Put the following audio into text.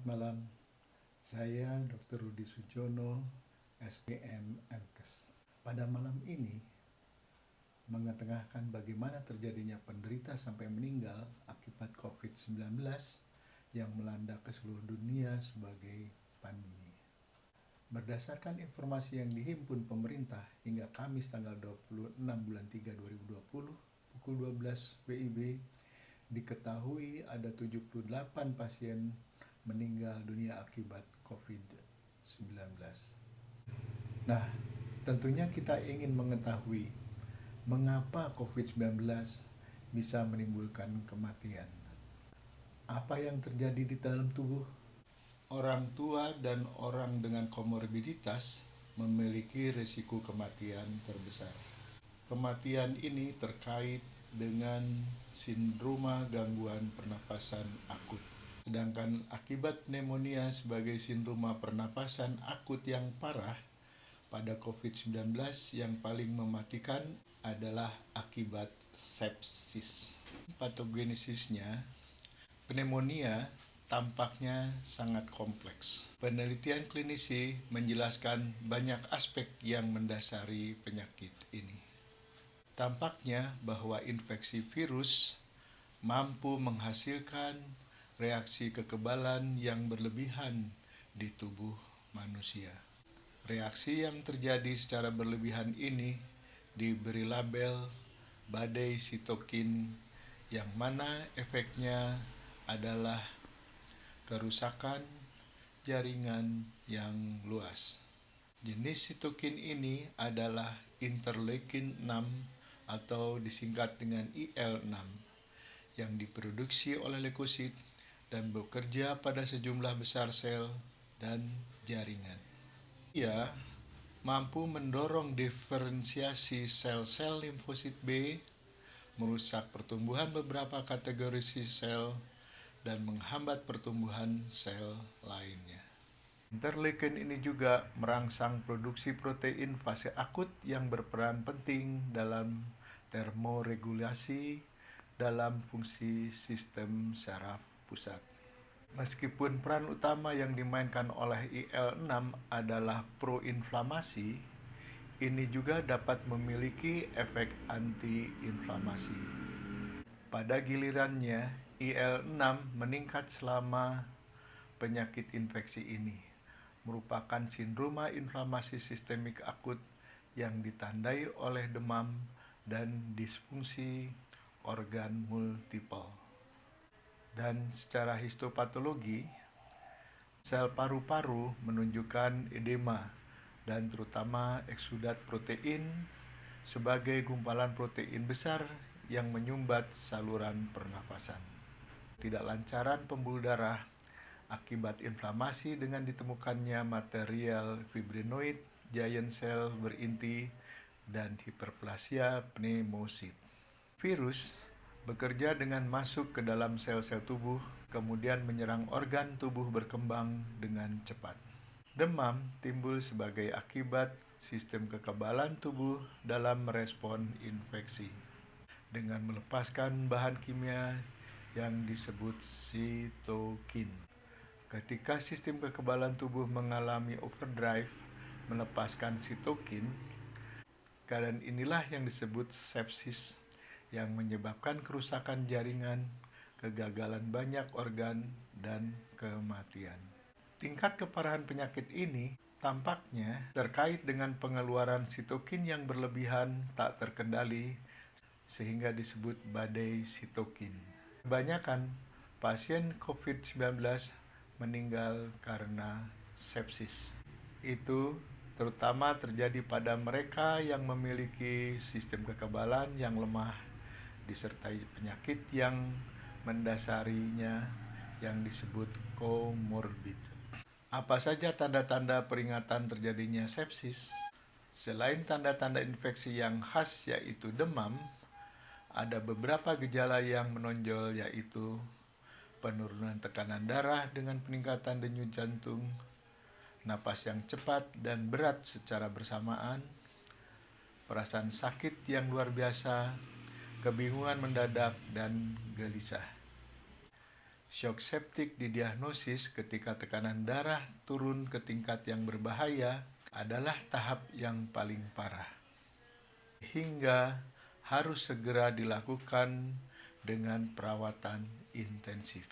malam, saya Dr. Rudi Sujono, SPM MKes. Pada malam ini, mengetengahkan bagaimana terjadinya penderita sampai meninggal akibat COVID-19 yang melanda ke seluruh dunia sebagai pandemi. Berdasarkan informasi yang dihimpun pemerintah hingga Kamis tanggal 26 bulan 3 2020 pukul 12 WIB, diketahui ada 78 pasien meninggal dunia akibat COVID-19. Nah, tentunya kita ingin mengetahui mengapa COVID-19 bisa menimbulkan kematian. Apa yang terjadi di dalam tubuh? Orang tua dan orang dengan komorbiditas memiliki risiko kematian terbesar. Kematian ini terkait dengan sindroma gangguan pernapasan akut. Sedangkan akibat pneumonia sebagai sindroma pernapasan akut yang parah pada COVID-19 yang paling mematikan adalah akibat sepsis. Patogenesisnya, pneumonia tampaknya sangat kompleks. Penelitian klinisi menjelaskan banyak aspek yang mendasari penyakit ini. Tampaknya bahwa infeksi virus mampu menghasilkan reaksi kekebalan yang berlebihan di tubuh manusia. Reaksi yang terjadi secara berlebihan ini diberi label badai sitokin, yang mana efeknya adalah kerusakan jaringan yang luas. Jenis sitokin ini adalah interleukin 6 atau disingkat dengan IL-6 yang diproduksi oleh leukosit dan bekerja pada sejumlah besar sel dan jaringan. Ia mampu mendorong diferensiasi sel-sel limfosit B, merusak pertumbuhan beberapa kategori sel, dan menghambat pertumbuhan sel lainnya. Interleukin ini juga merangsang produksi protein fase akut yang berperan penting dalam termoregulasi dalam fungsi sistem saraf pusat. Meskipun peran utama yang dimainkan oleh IL-6 adalah proinflamasi, ini juga dapat memiliki efek anti-inflamasi. Pada gilirannya, IL-6 meningkat selama penyakit infeksi ini, merupakan sindroma inflamasi sistemik akut yang ditandai oleh demam dan disfungsi organ multiple. Dan secara histopatologi, sel paru-paru menunjukkan edema dan terutama eksudat protein sebagai gumpalan protein besar yang menyumbat saluran pernafasan. Tidak lancaran pembuluh darah akibat inflamasi dengan ditemukannya material fibrinoid giant cell berinti dan hiperplasia pneumosit. Virus bekerja dengan masuk ke dalam sel-sel tubuh, kemudian menyerang organ tubuh berkembang dengan cepat. Demam timbul sebagai akibat sistem kekebalan tubuh dalam merespon infeksi dengan melepaskan bahan kimia yang disebut sitokin. Ketika sistem kekebalan tubuh mengalami overdrive melepaskan sitokin, keadaan inilah yang disebut sepsis, yang menyebabkan kerusakan jaringan, kegagalan banyak organ, dan kematian. Tingkat keparahan penyakit ini tampaknya terkait dengan pengeluaran sitokin yang berlebihan tak terkendali sehingga disebut badai sitokin. Kebanyakan pasien COVID-19 meninggal karena sepsis. Itu terutama terjadi pada mereka yang memiliki sistem kekebalan yang lemah disertai penyakit yang mendasarinya yang disebut komorbid. Apa saja tanda-tanda peringatan terjadinya sepsis? Selain tanda-tanda infeksi yang khas yaitu demam, ada beberapa gejala yang menonjol yaitu penurunan tekanan darah dengan peningkatan denyut jantung, napas yang cepat dan berat secara bersamaan, perasaan sakit yang luar biasa, kebingungan mendadak, dan gelisah. Shock septik didiagnosis ketika tekanan darah turun ke tingkat yang berbahaya adalah tahap yang paling parah, hingga harus segera dilakukan dengan perawatan intensif.